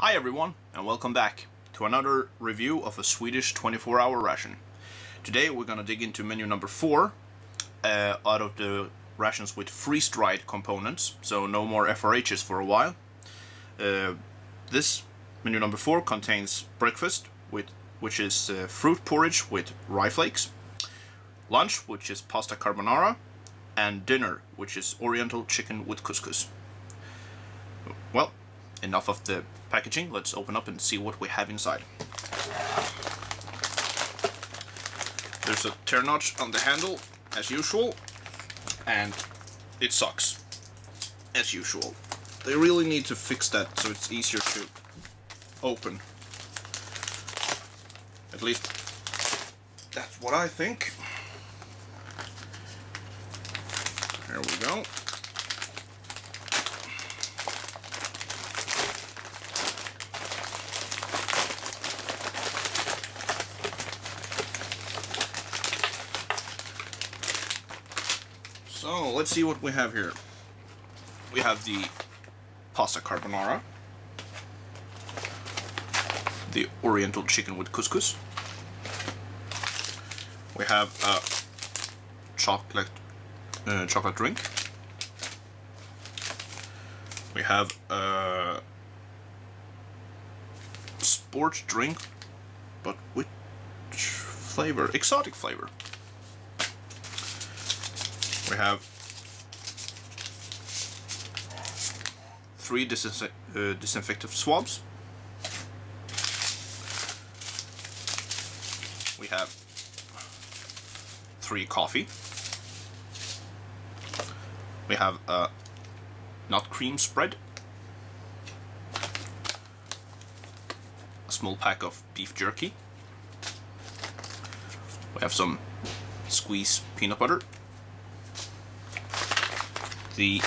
Hi everyone, and welcome back to another review of a Swedish 24-hour ration. Today we're gonna dig into menu number 4 out of the rations with freeze-dried components, so no more FRHs for a while. This menu number 4 contains breakfast, which is fruit porridge with rye flakes, lunch, which is pasta carbonara, and dinner, which is oriental chicken with couscous. Well, enough of the packaging, let's open up and see what we have inside. There's a tear notch on the handle, as usual, and it sucks, as usual. They really need to fix that so it's easier to open. At least, that's what I think. There we go. So let's see what we have here. We have the pasta carbonara, the oriental chicken with couscous. We have a chocolate drink. We have a sports drink, but which flavor? Exotic flavor. We have 3 disinfectant swabs. We have 3 coffee. We have a nut cream spread. A small pack of beef jerky. We have some squeezed peanut butter. The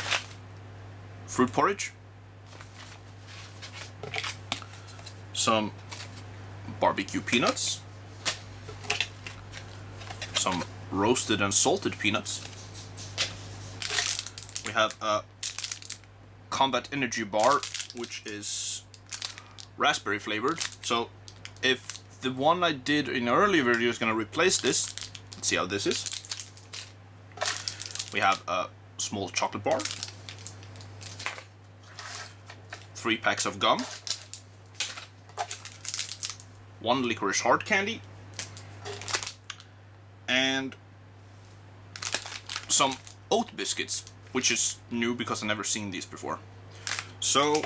fruit porridge, some barbecue peanuts, some roasted and salted peanuts. We have a Combat Energy bar, which is raspberry flavored. So if the one I did in an earlier video is going to replace this, let's see how this is. We have a small chocolate bar, 3 packs of gum, 1 licorice hard candy, and some oat biscuits, which is new because I've never seen these before. So,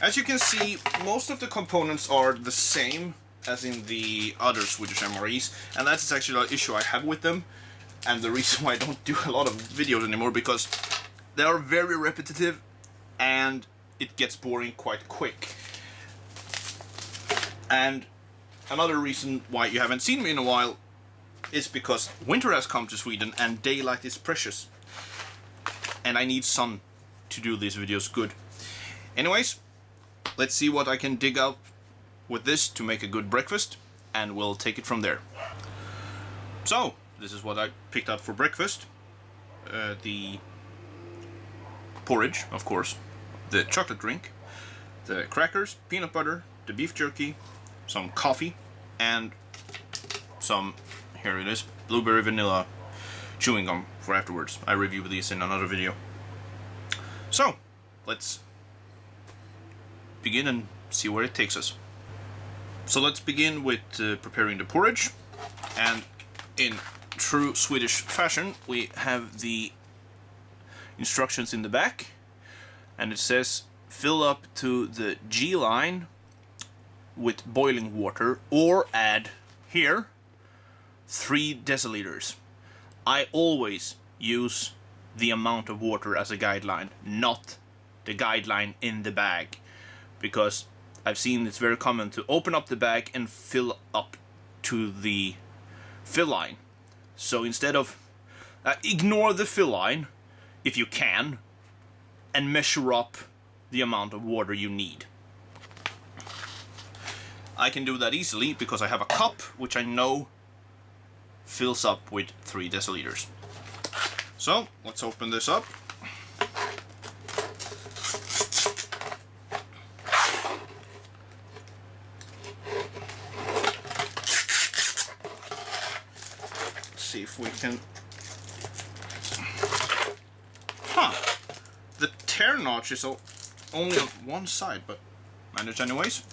as you can see, most of the components are the same as in the other Swedish MREs, and that's actually an issue I have with them. And the reason why I don't do a lot of videos anymore, because they are very repetitive and it gets boring quite quick. And another reason why you haven't seen me in a while is because winter has come to Sweden and daylight is precious. And I need sun to do these videos good. Anyways, let's see what I can dig out with this to make a good breakfast, and we'll take it from there. So, this is what I picked out for breakfast. The porridge, of course, the chocolate drink, the crackers, peanut butter, the beef jerky, some coffee, and some, here it is, blueberry vanilla chewing gum for afterwards. I review these in another video. So, let's begin and see where it takes us. So let's begin with preparing the porridge, and in true Swedish fashion, we have the instructions in the back, and it says fill up to the G line with boiling water, or add here 3 deciliters. I always use the amount of water as a guideline, not the guideline in the bag, because I've seen it's very common to open up the bag and fill up to the fill line. So instead of ignore the fill line if you can, and measure up the amount of water you need. I can do that easily because I have a cup which I know fills up with 3 deciliters. So let's open this up. see if we can... Huh. The tear notch is only on one side, but managed anyways.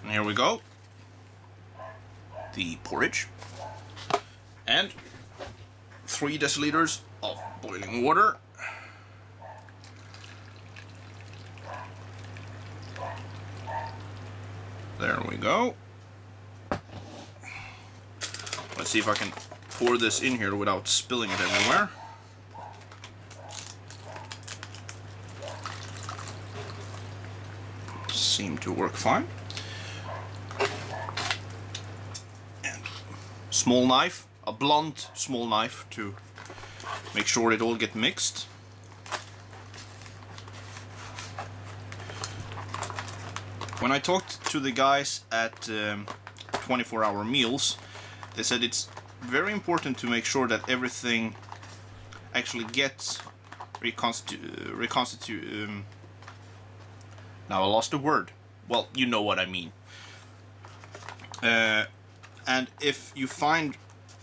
And here we go. The porridge. And 3 deciliters of boiling water. There we go. Let's see if I can pour this in here without spilling it everywhere. Seemed to work fine. And small knife, a blunt small knife to make sure it all get mixed. When I talked to the guys at 24-hour meals, they said it's very important to make sure that everything actually gets now I lost the word. Well, you know what I mean. And if you find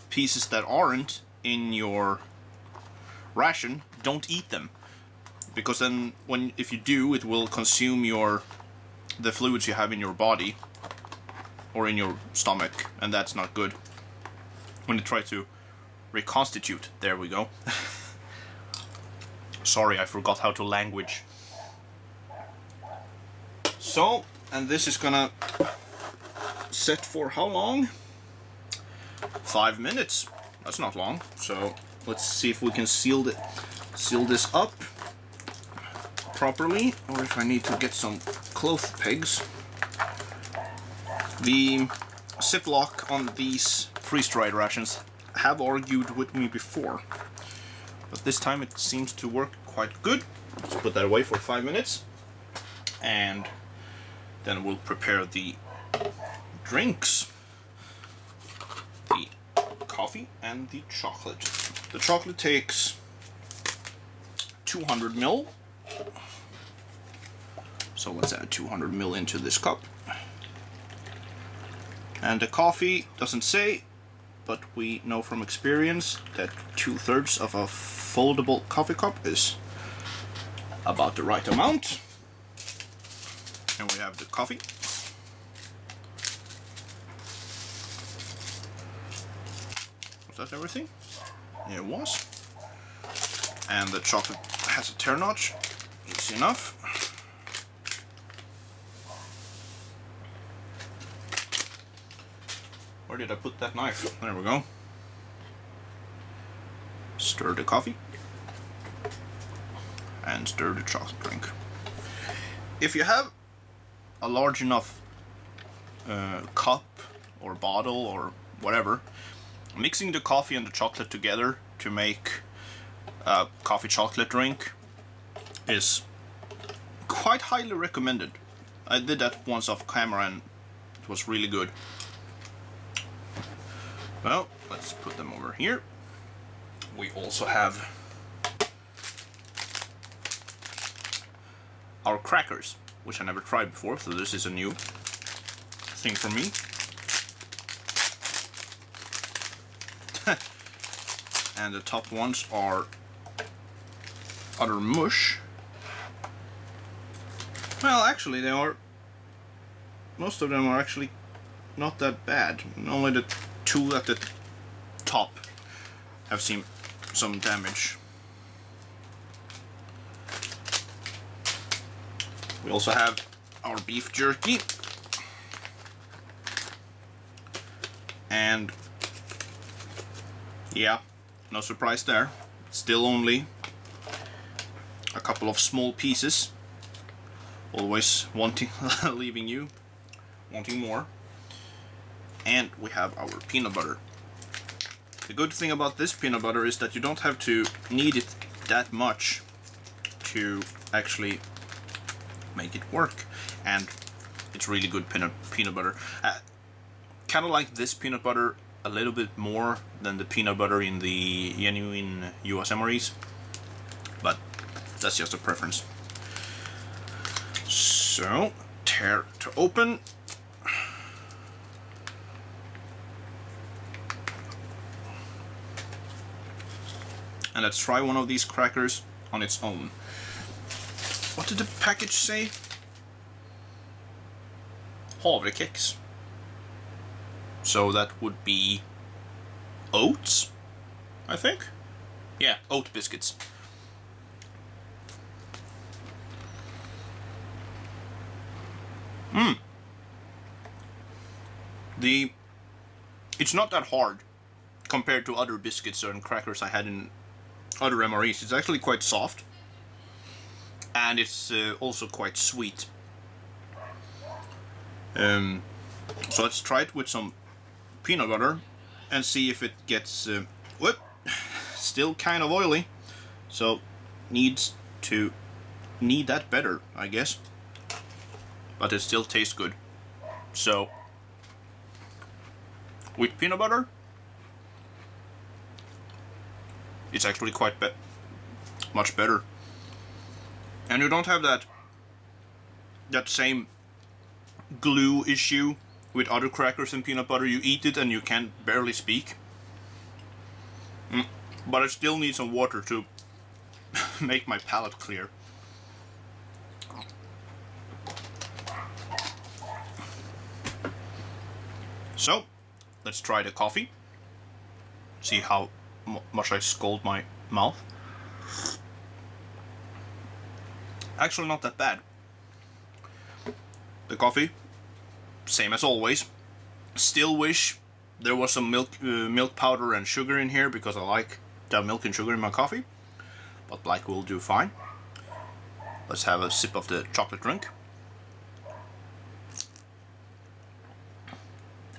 pieces that aren't in your ration, don't eat them, because then if you do, it will consume the fluids you have in your body or in your stomach, and that's not good. When you try to reconstitute, there we go. Sorry, I forgot how to language. So, and this is gonna set for how long? 5 minutes. That's not long. So let's see if we can seal this up properly, or if I need to get some cloth pegs. The Ziploc on these freeze-dried rations have argued with me before, but this time it seems to work quite good. Let's put that away for 5 minutes, and then we'll prepare the drinks, the coffee and the chocolate. The chocolate takes 200 ml. So let's add 200 ml into this cup. And the coffee doesn't say, but we know from experience that 2/3 of a foldable coffee cup is about the right amount. And we have the coffee. Was that everything? Yeah, it was. And the chocolate has a tear notch. Easy enough. Where did I put that knife? There we go. Stir the coffee. And stir the chocolate drink. If you have a large enough cup or bottle or whatever, mixing the coffee and the chocolate together to make a coffee chocolate drink is quite highly recommended. I did that once off camera and it was really good. Well, let's put them over here. We also have our crackers, which I never tried before, so this is a new thing for me. And the top ones are utter mush. Well, actually most of them are actually not that bad. Only the 2 at the top have seen some damage. We also have our beef jerky. And yeah, no surprise there. Still only a couple of small pieces. Always leaving you wanting more. And we have our peanut butter. The good thing about this peanut butter is that you don't have to knead it that much to actually make it work, and it's really good peanut butter. Kind of like this peanut butter a little bit more than the peanut butter in the genuine US MREs, but that's just a preference. So, tear to open. And let's try one of these crackers on its own. What did the package say? Havrekeks. So that would be oats, I think? Yeah, oat biscuits. It's not that hard compared to other biscuits and crackers I had in other MREs. It's actually quite soft, and it's also quite sweet. So let's try it with some peanut butter and see if it gets whoop, still kind of oily, so need that better, I guess, but it still tastes good. So with peanut butter, it's actually quite much better, and you don't have that same glue issue with other crackers and peanut butter. You eat it and you can barely speak. But I still need some water to make my palate clear. So let's try the coffee. See how much I scald my mouth. Actually not that bad. The coffee, same as always. Still wish there was some milk powder and sugar in here, because I like to have milk and sugar in my coffee. But black will do fine. Let's have a sip of the chocolate drink.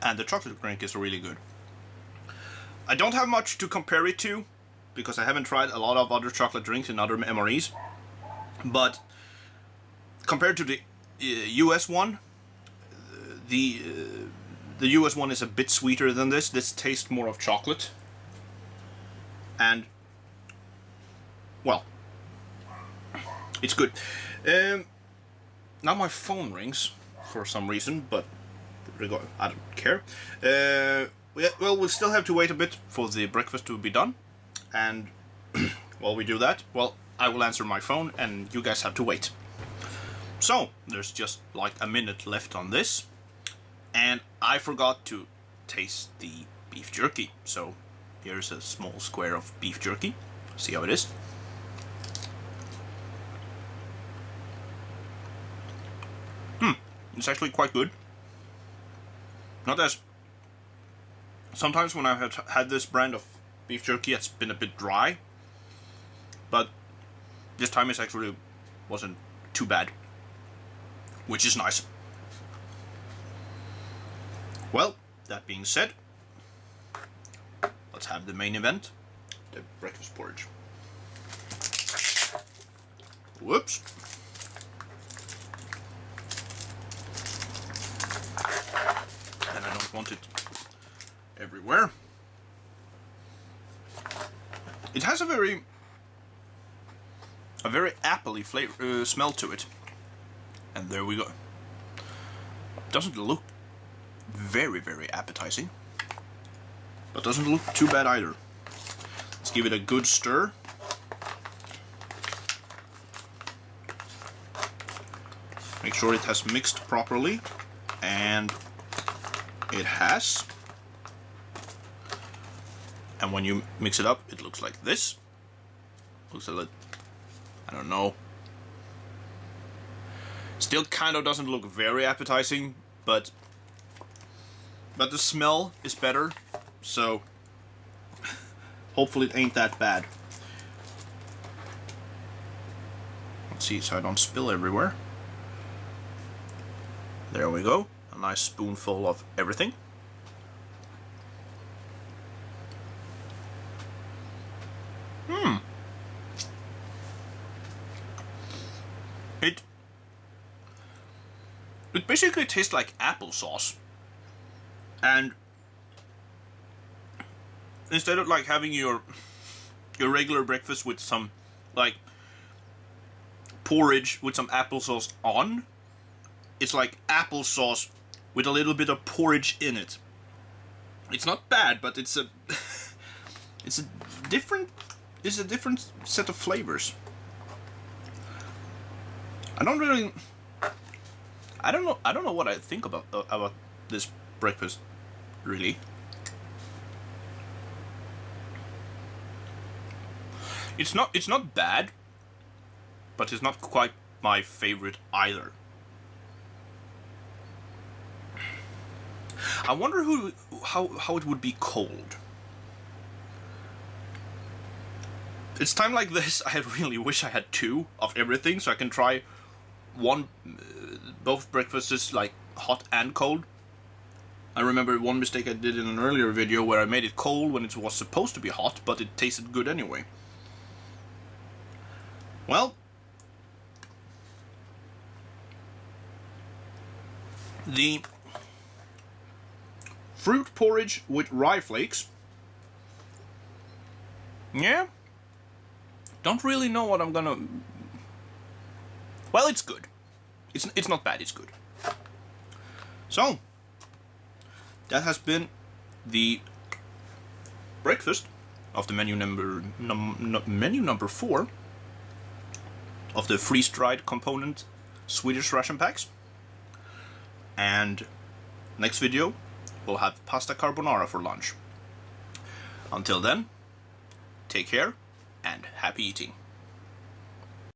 And the chocolate drink is really good. I don't have much to compare it to, because I haven't tried a lot of other chocolate drinks in other MREs. But compared to the US one, the US one is a bit sweeter than this. This tastes more of chocolate. And, well, it's good. Now my phone rings for some reason, but I don't care. Well, we'll still have to wait a bit for the breakfast to be done. And while we do that, well, I will answer my phone and you guys have to wait. So, there's just like a minute left on this. And I forgot to taste the beef jerky. So, here's a small square of beef jerky. See how it is. It's actually quite good. Not as... Sometimes when I've had this brand of beef jerky, it's been a bit dry. But this time it actually wasn't too bad. Which is nice. Well, that being said, let's have the main event, the breakfast porridge. Whoops. And I don't want it everywhere. It has a very appley flavor, smell to it. And there we go. Doesn't look very appetizing, but doesn't look too bad either. Let's give it a good stir. Make sure it has mixed properly, and it has. And when you mix it up, it looks like this. Looks a little, I don't know. Still kind of doesn't look very appetizing, but the smell is better, so hopefully it ain't that bad. Let's see so I don't spill everywhere. There we go, a nice spoonful of everything. It basically tastes like applesauce. And instead of like having your regular breakfast with some like porridge with some applesauce on, it's like applesauce with a little bit of porridge in it. It's not bad, but it's a it's a different is a different set of flavors. I don't know what I think about this breakfast, really. It's not bad, but it's not quite my favorite either. I wonder how it would be cold. It's time like this I really wish I had 2 of everything, so I can try both breakfasts like hot and cold. I remember one mistake I did in an earlier video where I made it cold when it was supposed to be hot, but it tasted good anyway. Well, the fruit porridge with rye flakes. Yeah. Don't really know what I'm gonna... Well, it's good. It's not bad, it's good. So, that has been the breakfast of the menu number 4 of the freeze-dried component Swedish ration packs. And next video, we'll have pasta carbonara for lunch. Until then, take care and happy eating.